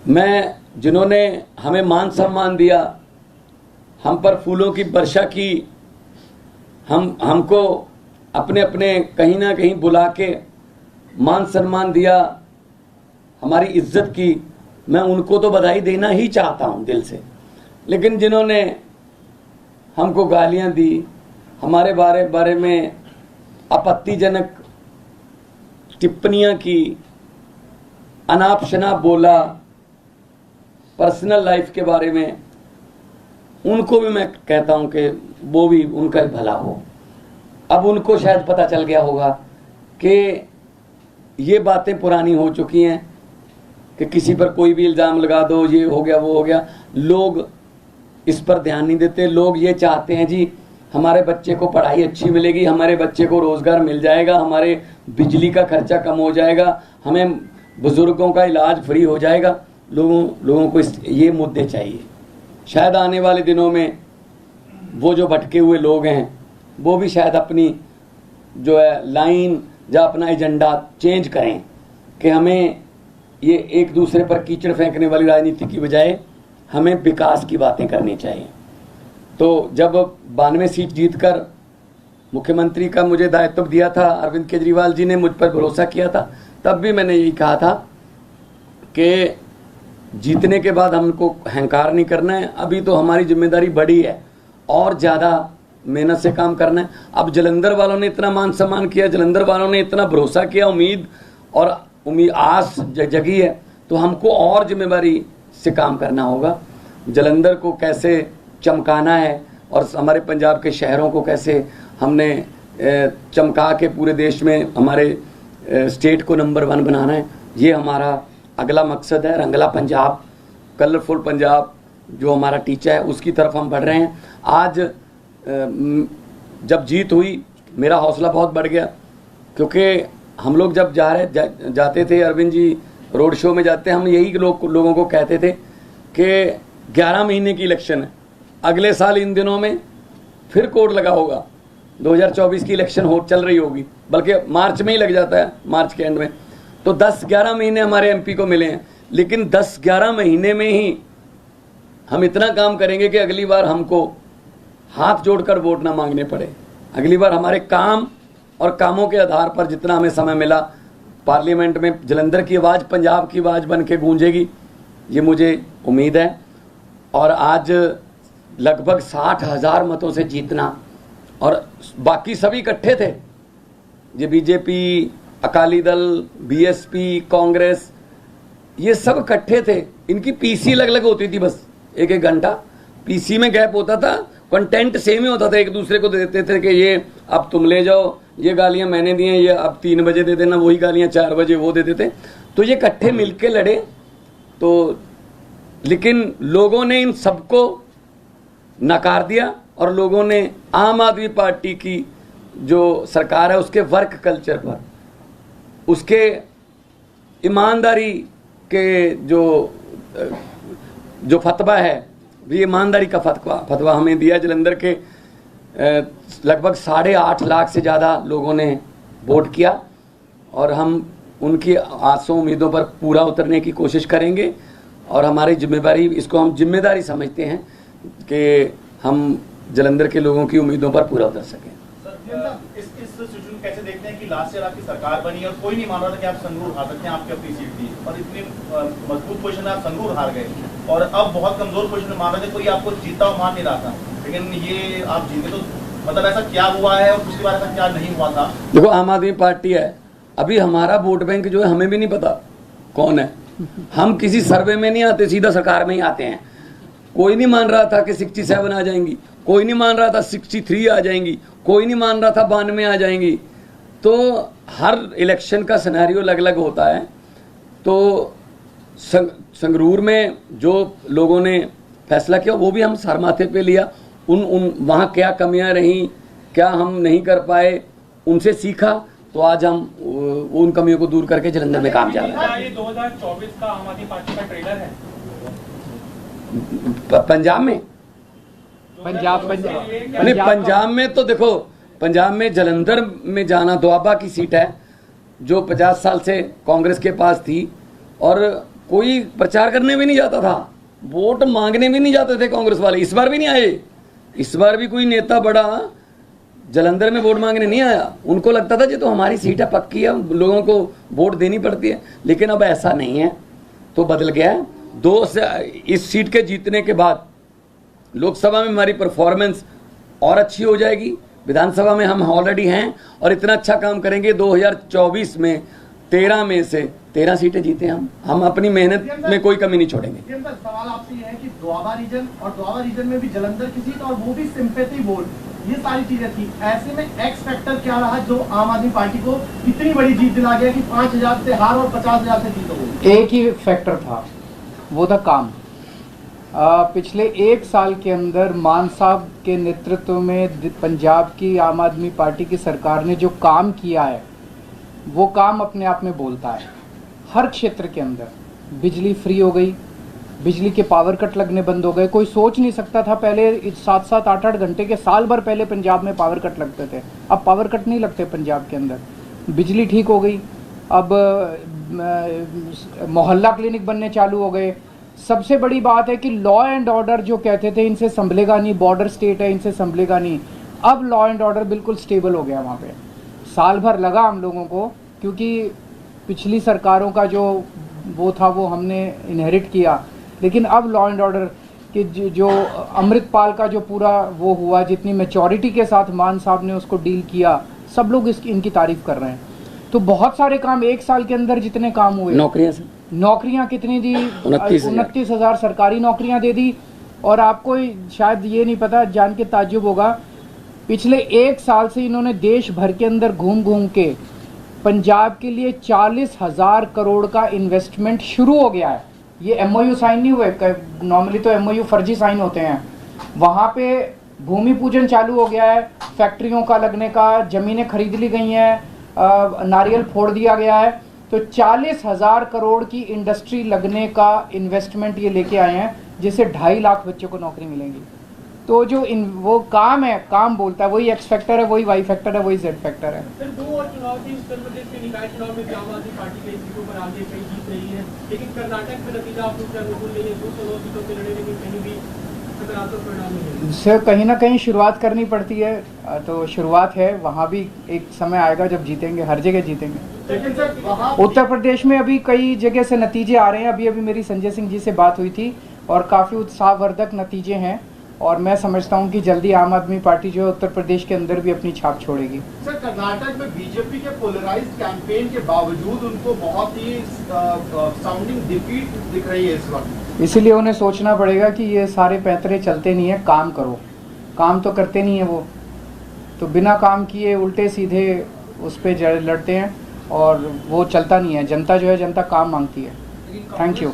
मैं जिन्होंने हमें मान सम्मान दिया, हम पर फूलों की वर्षा की, हमको अपने अपने कहीं ना कहीं बुला के मान सम्मान दिया, हमारी इज्जत की, मैं उनको तो बधाई देना ही चाहता हूं दिल से। लेकिन जिन्होंने हमको गालियां दी, हमारे बारे में आपत्तिजनक टिप्पणियां की, अनाप शनाप बोला, पर्सनल लाइफ के बारे में, उनको भी मैं कहता हूं कि वो भी उनका भला हो। अब उनको शायद पता चल गया होगा कि ये बातें पुरानी हो चुकी हैं कि किसी पर कोई भी इल्ज़ाम लगा दो, ये हो गया वो हो गया। लोग इस पर ध्यान नहीं देते। लोग ये चाहते हैं जी हमारे बच्चे को पढ़ाई अच्छी मिलेगी, हमारे बच्चे को रोज़गार मिल जाएगा, हमारे बिजली का खर्चा कम हो जाएगा, हमें बुज़ुर्गों का इलाज फ्री हो जाएगा। लोगों को ये मुद्दे चाहिए। शायद आने वाले दिनों में वो जो भटके हुए लोग हैं वो भी शायद अपनी जो है लाइन या अपना एजेंडा चेंज करें कि हमें ये एक दूसरे पर कीचड़ फेंकने वाली राजनीति की बजाय हमें विकास की बातें करनी चाहिए। तो जब 92 सीट जीतकर मुख्यमंत्री का मुझे दायित्व दिया था, अरविंद केजरीवाल जी ने मुझ पर भरोसा किया था, तब भी मैंने यही कहा था कि जीतने के बाद हमको अहंकार नहीं करना है। अभी तो हमारी जिम्मेदारी बड़ी है और ज़्यादा मेहनत से काम करना है। अब जलंधर वालों ने इतना मान सम्मान किया, जलंधर वालों ने इतना भरोसा किया, उम्मीद आस जगी है, तो हमको और जिम्मेदारी से काम करना होगा। जलंधर को कैसे चमकाना है और हमारे पंजाब के शहरों को कैसे हमने चमका के पूरे देश में हमारे स्टेट को नंबर 1 बनाना है, ये हमारा अगला मकसद है। रंगला पंजाब, कलरफुल पंजाब जो हमारा टीचा है, उसकी तरफ हम बढ़ रहे हैं। आज जब जीत हुई मेरा हौसला बहुत बढ़ गया, क्योंकि हम लोग जब जाते थे, अरविंद जी रोड शो में जाते, हम यही लोगों को कहते थे कि 11 महीने की इलेक्शन है, अगले साल इन दिनों में फिर कोड लगा होगा, 2024 की इलेक्शन चल रही होगी, बल्कि मार्च में ही लग जाता है, मार्च के एंड में। तो 10-11 महीने हमारे एमपी को मिले हैं, लेकिन 10-11 महीने में ही हम इतना काम करेंगे कि अगली बार हमको हाथ जोड़कर वोट ना मांगने पड़े। अगली बार हमारे काम और कामों के आधार पर जितना हमें समय मिला, पार्लियामेंट में जलंधर की आवाज़ पंजाब की आवाज़ बन के गूंजेगी, ये मुझे उम्मीद है। और आज लगभग 60,000 मतों से जीतना, और बाकी सभी इकट्ठे थे, ये बीजेपी, अकाली दल, बीएसपी, कांग्रेस, ये सब इकट्ठे थे। इनकी पीसी अलग अलग होती थी, बस 1-1 घंटा पीसी में गैप होता था, कंटेंट सेम ही होता था, एक दूसरे को देते थे कि ये अब तुम ले जाओ, ये गालियां मैंने दी हैं, ये अब 3 बजे दे देना, वही गालियां 4 बजे वो दे देते। तो ये इकट्ठे मिलके लड़े। तो लेकिन लोगों ने इन सबको नकार दिया और लोगों ने आम आदमी पार्टी की जो सरकार है उसके वर्क कल्चर पर, उसके ईमानदारी के जो फतवा है, ये ईमानदारी का फतवा हमें दिया। जलंधर के लगभग 8.5 लाख से ज़्यादा लोगों ने वोट किया और हम उनकी आसों उम्मीदों पर पूरा उतरने की कोशिश करेंगे। और हमारी जिम्मेदारी, इसको हम जिम्मेदारी समझते हैं कि हम जलंधर के लोगों की उम्मीदों पर पूरा उतर सकें। इस सिचुएशन कैसे देखते हैं कि लास्ट ईयर आपकी सरकार बनी और कोई नहीं मान रहा था कि आप संगरूर हार सकते हैं, आपकी अपनी सीट थी और इतनी मजबूत पोजीशन में आप संगरूर हार गए, और अब बहुत कमजोर पोजीशन में मान रहे थे, कोई आपको जीतता हुआ मान नहीं रहा था, लेकिन ये आप जीते। तो मतलब ऐसा क्या हुआ है और पिछली बार ऐसा क्या नहीं हुआ था? देखो, आम आदमी पार्टी है, अभी हमारा वोट बैंक जो है हमें भी नहीं पता कौन है। हम किसी सर्वे में नहीं आते, सीधा सरकार में ही आते हैं। कोई नहीं मान रहा था कि 67 आ जाएंगी, कोई नहीं मान रहा था 63 आ जाएंगी, कोई नहीं मान रहा था 92 आ जाएंगी। तो हर इलेक्शन का सिनेरियो अलग अलग होता है। तो संगरूर में जो लोगों ने फैसला किया वो भी हम सर माथे पे लिया। वहाँ क्या कमियां रहीं, क्या हम नहीं कर पाए, उनसे सीखा। तो आज हम उन कमियों को दूर करके जलंधर में काम जा रहे हैं। ये 2024 का आम आदमी पार्टी का ट्रेलर है पंजाब में। पंजाब में तो देखो, पंजाब में जलंधर में जाना, दोआबा की सीट है जो 50 साल से कांग्रेस के पास थी, और कोई प्रचार करने भी नहीं जाता था, वोट मांगने भी नहीं जाते थे कांग्रेस वाले। इस बार भी नहीं आए, इस बार भी कोई नेता बड़ा जलंधर में वोट मांगने नहीं आया। उनको लगता था जी तो हमारी सीट है पक्की है, लोगों को वोट देनी पड़ती है। लेकिन अब ऐसा नहीं है, तो बदल गया है। इस सीट के जीतने के बाद लोकसभा में हमारी परफॉर्मेंस और अच्छी हो जाएगी, विधानसभा में हम ऑलरेडी हैं और इतना अच्छा काम करेंगे। 2024 में 13 में से 13 सीटें जीते हम अपनी मेहनत में कोई कमी नहीं छोड़ेंगे। सवाल आपसे ये है कि दोआबा रीजन में भी जलंधर की सीट और वो भी सिंपैथी वोट, ये सारी चीजें थी। ऐसे में एक्स फैक्टर क्या रहा जो आम आदमी पार्टी को इतनी बड़ी जीत दिला गया कि 5,000 से हार और 50,000 से जीत हो गई? एक ही फैक्टर था, वो था काम। पिछले 1 साल के अंदर मान साहब के नेतृत्व में पंजाब की आम आदमी पार्टी की सरकार ने जो काम किया है वो काम अपने आप में बोलता है। हर क्षेत्र के अंदर बिजली फ्री हो गई, बिजली के पावर कट लगने बंद हो गए। कोई सोच नहीं सकता था पहले 7-7, 8-8 घंटे के, साल भर पहले पंजाब में पावर कट लगते थे। अब पावर कट नहीं लगते पंजाब के अंदर, बिजली ठीक हो गई। अब मोहल्ला क्लिनिक बनने चालू हो गए। सबसे बड़ी बात है कि लॉ एंड ऑर्डर जो कहते थे इनसे संभलेगा नहीं, बॉर्डर स्टेट है इनसे संभलेगा नहीं, अब लॉ एंड ऑर्डर बिल्कुल स्टेबल हो गया वहाँ पे। साल भर लगा हम लोगों को, क्योंकि पिछली सरकारों का जो वो था वो हमने इनहेरिट किया। लेकिन अब लॉ एंड ऑर्डर के जो अमृतपाल का जो पूरा वो हुआ, जितनी मैच्योरिटी के साथ मान साहब ने उसको डील किया, सब लोग इनकी तारीफ कर रहे हैं। तो बहुत सारे काम 1 साल के अंदर जितने काम हुए, नौकरियां कितनी दी? 29,000 सरकारी नौकरियां दे दी। और आपको शायद ये नहीं पता, जान के ताज्जुब होगा, पिछले 1 साल से इन्होंने देश भर के अंदर घूम घूम के पंजाब के लिए 40,000 करोड़ का इन्वेस्टमेंट शुरू हो गया है। ये MOU साइन नहीं हुए, नॉर्मली तो MOU फर्जी साइन होते हैं। वहाँ पे भूमि पूजन चालू हो गया है, फैक्ट्रियों का लगने का, ज़मीनें खरीद ली गई हैं, नारियल फोड़ दिया गया है। तो 40,000 करोड़ की इंडस्ट्री लगने का इन्वेस्टमेंट ये लेके आए हैं, जिससे 2.5 लाख बच्चों को नौकरी मिलेंगी। तो जो वो काम है, काम बोलता है, वही एक्स फैक्टर है, वही वाई फैक्टर है, वही जेड फैक्टर है। सर, 2 और चुनाव थी उत्तर प्रदेश के निकाय चुनाव में आम आदमी पार्टी कई सीटों पर आगे कई जीत रही है, लेकिन कर्नाटक में नतीजा आप लोग क्या बिल्कुल नहीं है, 209 सीटों पे लड़े लेकिन कहीं भी सकारात्मक परिणाम नहीं है। सर, कहीं ना कहीं शुरुआत करनी पड़ती है, तो शुरुआत है, वहाँ भी एक समय आएगा जब जीतेंगे, हर जगह जीतेंगे। लेकिन सर उत्तर प्रदेश में अभी कई जगह से नतीजे आ रहे हैं। अभी मेरी संजय सिंह जी से बात हुई थी और काफ़ी उत्साहवर्धक नतीजे हैं, और मैं समझता हूं कि जल्दी आम आदमी पार्टी जो है उत्तर प्रदेश के अंदर भी अपनी छाप छोड़ेगी। सर, कर्नाटक में बीजेपी के पोलराइज्ड कैंपेन के बावजूद उनको बहुत ही साउंडिंग डिफीट दिख रही है इस वक्त। इसीलिए उन्हें सोचना पड़ेगा कि ये सारे पैंतरे चलते नहीं है, काम करो। काम तो करते नहीं है वो, तो बिना काम किए उल्टे सीधे उस पर लड़ते हैं और वो चलता नहीं है। जनता जो है, जनता काम मांगती है। Thank you.